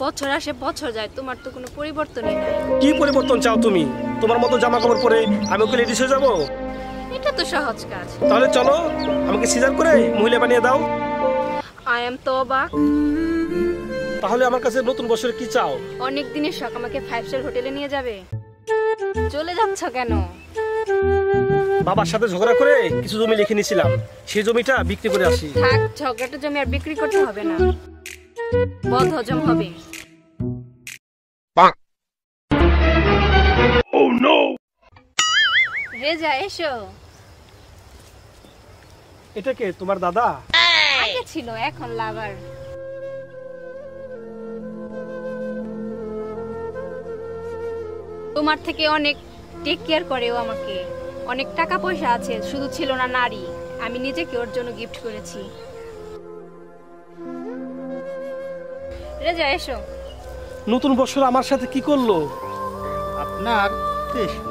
বছর আসে বছর যায়, তোমার তো কোনো পরিবর্তনই নাই। কি পরিবর্তন চাও তুমি? তোমার মতো জামা কাপড় পরে আমি ওকে লেডিস হয়ে যাবো? এটা তো সহজ কাজ। তাহলে চলো আমাকে সিজার করে মহিলা বানিয়ে দাও। আই এম তো অবাক। তাহলে আমার কাছে নতুন বছরে কি চাও? অনেক দিনের শখ, আমাকে 5 স্টার হোটেলে নিয়ে যাবে। চলে যাচ্ছ কেন? বাবার সাথে ঝগড়া করে কিছু জমি লিখে নিয়েছিলাম, সেই জমিটা বিক্রি করে আসি। থাক, ঝগড়াটা জমি আর বিক্রি করতে হবে না, বদ হজম হবে। রেজা এসো। এটা কে, তোমার দাদা? আগে ছিল, এখন লাভার। তোমার থেকে অনেক টেক কেয়ার করে ও আমাকে। অনেক টাকা পয়সা আছে, শুধু ছিল না নারী। আমি নিজেকে ওর জন্য গিফট করেছি। রেজা এসো। নতুন বছর আমার সাথে কি করলো? আপনার কৃষ্ণ